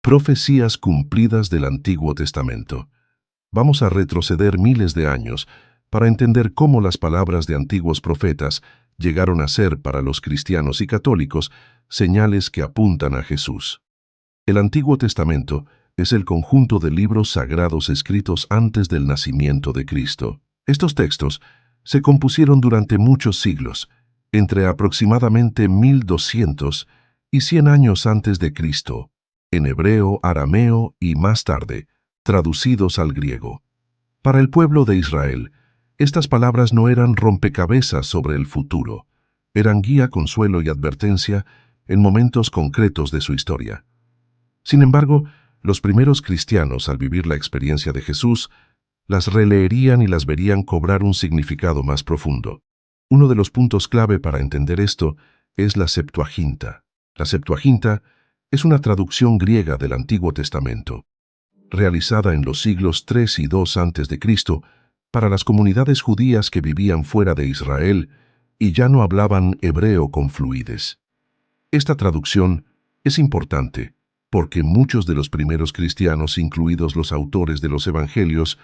Profecías cumplidas del Antiguo Testamento. Vamos a retroceder miles de años para entender cómo las palabras de antiguos profetas llegaron a ser para los cristianos y católicos señales que apuntan a Jesús. El Antiguo Testamento es el conjunto de libros sagrados escritos antes del nacimiento de Cristo. Estos textos se compusieron durante muchos siglos, entre aproximadamente 1200 y 100 años antes de Cristo, en hebreo, arameo y más tarde, traducidos al griego. Para el pueblo de Israel, estas palabras no eran rompecabezas sobre el futuro, eran guía, consuelo y advertencia en momentos concretos de su historia. Sin embargo, los primeros cristianos, al vivir la experiencia de Jesús, las releerían y las verían cobrar un significado más profundo. Uno de los puntos clave para entender esto es la Septuaginta. La Septuaginta es una traducción griega del Antiguo Testamento, realizada en los siglos III y II a.C. para las comunidades judías que vivían fuera de Israel y ya no hablaban hebreo con fluidez. Esta traducción es importante porque muchos de los primeros cristianos, incluidos los autores de los Evangelios,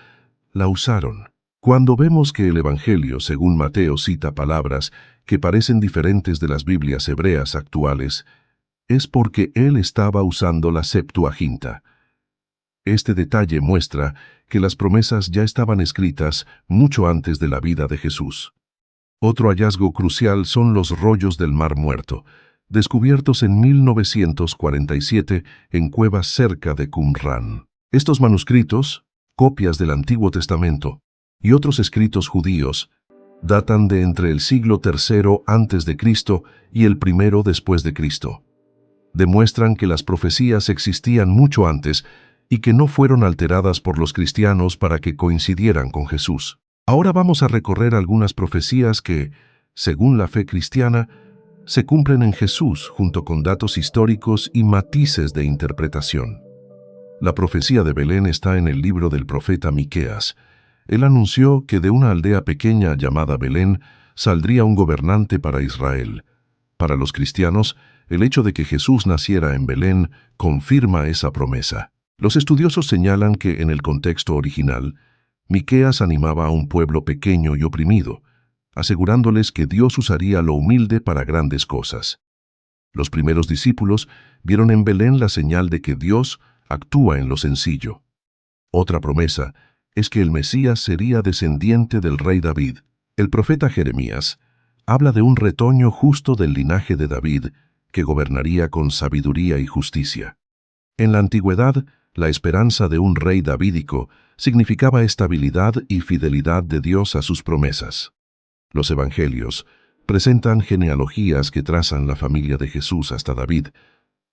la usaron. Cuando vemos que el Evangelio, según Mateo, cita palabras que parecen diferentes de las Biblias hebreas actuales, es porque él estaba usando la Septuaginta. Este detalle muestra que las promesas ya estaban escritas mucho antes de la vida de Jesús. Otro hallazgo crucial son los rollos del Mar Muerto, descubiertos en 1947 en cuevas cerca de Qumrán. Estos manuscritos, copias del Antiguo Testamento y otros escritos judíos, datan de entre el siglo III a.C. y el I después de Cristo. Demuestran que las profecías existían mucho antes y que no fueron alteradas por los cristianos para que coincidieran con Jesús. Ahora vamos a recorrer algunas profecías que, según la fe cristiana, se cumplen en Jesús junto con datos históricos y matices de interpretación. La profecía de Belén está en el libro del profeta Miqueas. Él anunció que de una aldea pequeña llamada Belén saldría un gobernante para Israel. Para los cristianos, el hecho de que Jesús naciera en Belén confirma esa promesa. Los estudiosos señalan que en el contexto original, Miqueas animaba a un pueblo pequeño y oprimido, asegurándoles que Dios usaría lo humilde para grandes cosas. Los primeros discípulos vieron en Belén la señal de que Dios actúa en lo sencillo. Otra promesa es que el Mesías sería descendiente del rey David. El profeta Jeremías habla de un retoño justo del linaje de David que gobernaría con sabiduría y justicia. En la antigüedad, la esperanza de un rey davídico significaba estabilidad y fidelidad de Dios a sus promesas. Los evangelios presentan genealogías que trazan la familia de Jesús hasta David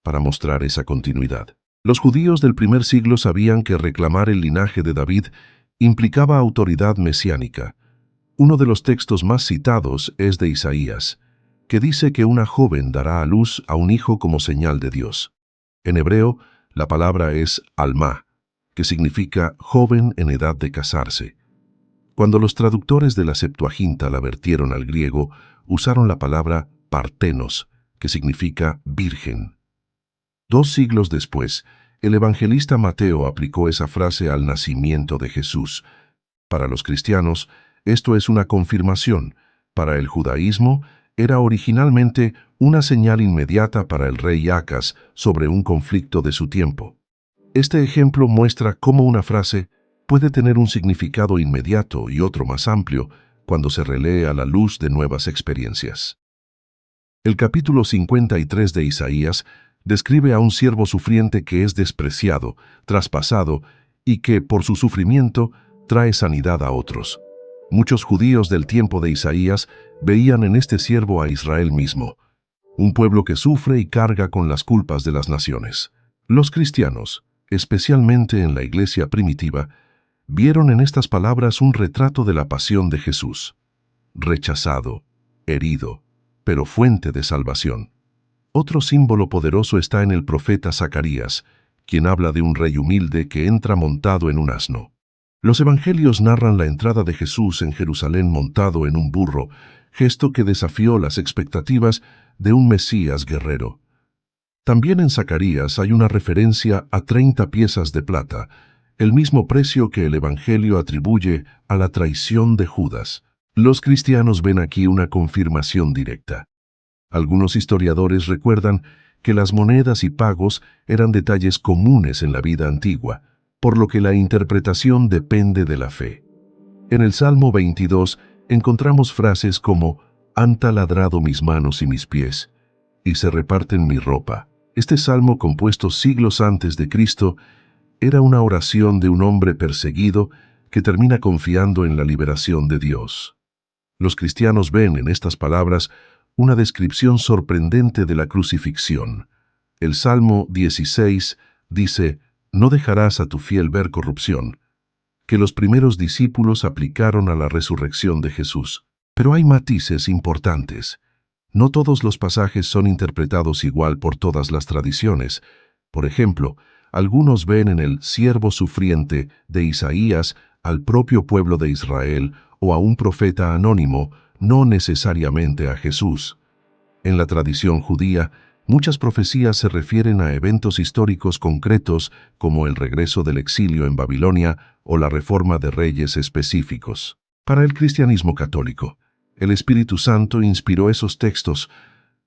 para mostrar esa continuidad. Los judíos del primer siglo sabían que reclamar el linaje de David implicaba autoridad mesiánica. Uno de los textos más citados es de Isaías, que dice que una joven dará a luz a un hijo como señal de Dios. En hebreo, la palabra es alma, que significa joven en edad de casarse. Cuando los traductores de la Septuaginta la vertieron al griego, usaron la palabra partenos, que significa virgen. 2 siglos después, el evangelista Mateo aplicó esa frase al nacimiento de Jesús. Para los cristianos, esto es una confirmación. Para el judaísmo, era originalmente una señal inmediata para el rey Acaz sobre un conflicto de su tiempo. Este ejemplo muestra cómo una frase puede tener un significado inmediato y otro más amplio cuando se relee a la luz de nuevas experiencias. El capítulo 53 de Isaías describe a un siervo sufriente que es despreciado, traspasado y que, por su sufrimiento, trae sanidad a otros. Muchos judíos del tiempo de Isaías veían en este siervo a Israel mismo, un pueblo que sufre y carga con las culpas de las naciones. Los cristianos, especialmente en la iglesia primitiva, vieron en estas palabras un retrato de la pasión de Jesús. Rechazado, herido, pero fuente de salvación. Otro símbolo poderoso está en el profeta Zacarías, quien habla de un rey humilde que entra montado en un asno. Los evangelios narran la entrada de Jesús en Jerusalén montado en un burro, gesto que desafió las expectativas de un Mesías guerrero. También en Zacarías hay una referencia a 30 piezas de plata, el mismo precio que el Evangelio atribuye a la traición de Judas. Los cristianos ven aquí una confirmación directa. Algunos historiadores recuerdan que las monedas y pagos eran detalles comunes en la vida antigua, por lo que la interpretación depende de la fe. En el Salmo 22 encontramos frases como «Han taladrado mis manos y mis pies, y se reparten mi ropa». Este salmo, compuesto siglos antes de Cristo, era una oración de un hombre perseguido que termina confiando en la liberación de Dios. Los cristianos ven en estas palabras una descripción sorprendente de la crucifixión. El Salmo 16 dice, «No dejarás a tu fiel ver corrupción», que los primeros discípulos aplicaron a la resurrección de Jesús. Pero hay matices importantes. No todos los pasajes son interpretados igual por todas las tradiciones. Por ejemplo, algunos ven en el siervo sufriente de Isaías al propio pueblo de Israel o a un profeta anónimo, no necesariamente a Jesús. En la tradición judía, muchas profecías se refieren a eventos históricos concretos como el regreso del exilio en Babilonia o la reforma de reyes específicos. Para el cristianismo católico, el Espíritu Santo inspiró esos textos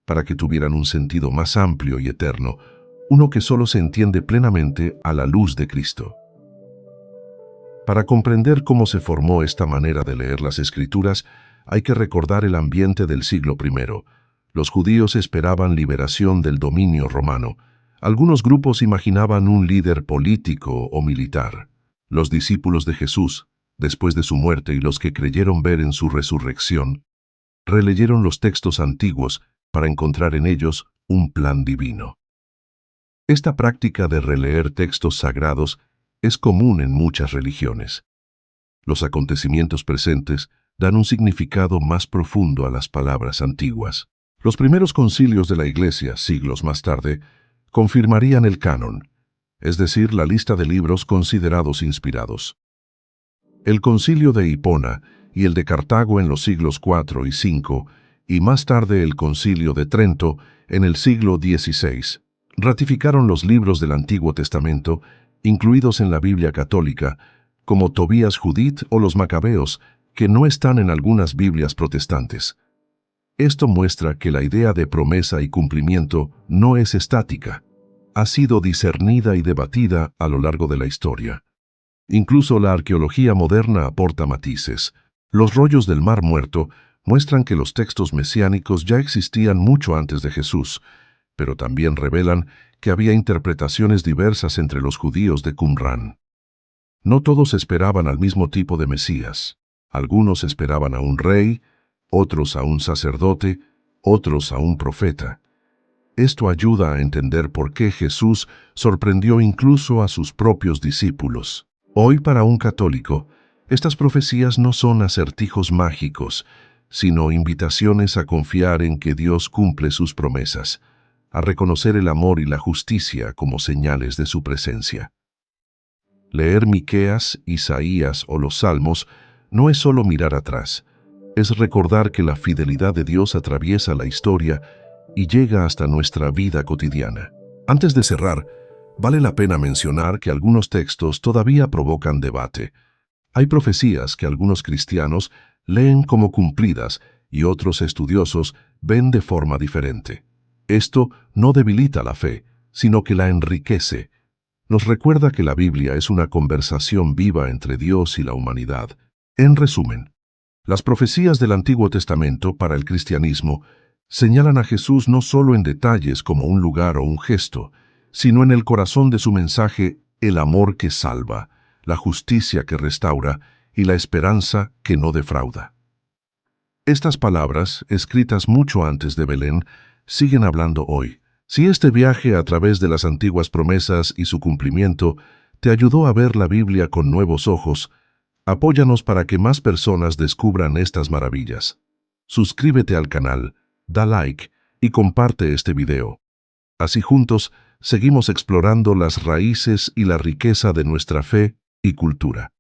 para que tuvieran un sentido más amplio y eterno, uno que solo se entiende plenamente a la luz de Cristo. Para comprender cómo se formó esta manera de leer las Escrituras, hay que recordar el ambiente del siglo I. Los judíos esperaban liberación del dominio romano. Algunos grupos imaginaban un líder político o militar. Los discípulos de Jesús, después de su muerte y los que creyeron ver en su resurrección, releyeron los textos antiguos para encontrar en ellos un plan divino. Esta práctica de releer textos sagrados es común en muchas religiones. Los acontecimientos presentes dan un significado más profundo a las palabras antiguas. Los primeros concilios de la Iglesia, siglos más tarde, confirmarían el canon, es decir, la lista de libros considerados inspirados. El concilio de Hipona y el de Cartago en los siglos IV y V, y más tarde el concilio de Trento en el siglo XVI, ratificaron los libros del Antiguo Testamento, incluidos en la Biblia católica, como Tobías Judith o los Macabeos, que no están en algunas Biblias protestantes. Esto muestra que la idea de promesa y cumplimiento no es estática. Ha sido discernida y debatida a lo largo de la historia. Incluso la arqueología moderna aporta matices. Los rollos del Mar Muerto muestran que los textos mesiánicos ya existían mucho antes de Jesús, pero también revelan que había interpretaciones diversas entre los judíos de Qumrán. No todos esperaban al mismo tipo de Mesías. Algunos esperaban a un rey, otros a un sacerdote, otros a un profeta. Esto ayuda a entender por qué Jesús sorprendió incluso a sus propios discípulos. Hoy, para un católico, estas profecías no son acertijos mágicos, sino invitaciones a confiar en que Dios cumple sus promesas, a reconocer el amor y la justicia como señales de su presencia. Leer Miqueas, Isaías o los Salmos no es solo mirar atrás, es recordar que la fidelidad de Dios atraviesa la historia y llega hasta nuestra vida cotidiana. Antes de cerrar, vale la pena mencionar que algunos textos todavía provocan debate. Hay profecías que algunos cristianos leen como cumplidas y otros estudiosos ven de forma diferente. Esto no debilita la fe, sino que la enriquece. Nos recuerda que la Biblia es una conversación viva entre Dios y la humanidad. En resumen, las profecías del Antiguo Testamento para el cristianismo señalan a Jesús no solo en detalles como un lugar o un gesto, sino en el corazón de su mensaje, el amor que salva, la justicia que restaura y la esperanza que no defrauda. Estas palabras, escritas mucho antes de Belén, siguen hablando hoy. Si este viaje a través de las antiguas promesas y su cumplimiento te ayudó a ver la Biblia con nuevos ojos, apóyanos para que más personas descubran estas maravillas. Suscríbete al canal, da like y comparte este video. Así juntos, seguimos explorando las raíces y la riqueza de nuestra fe y cultura.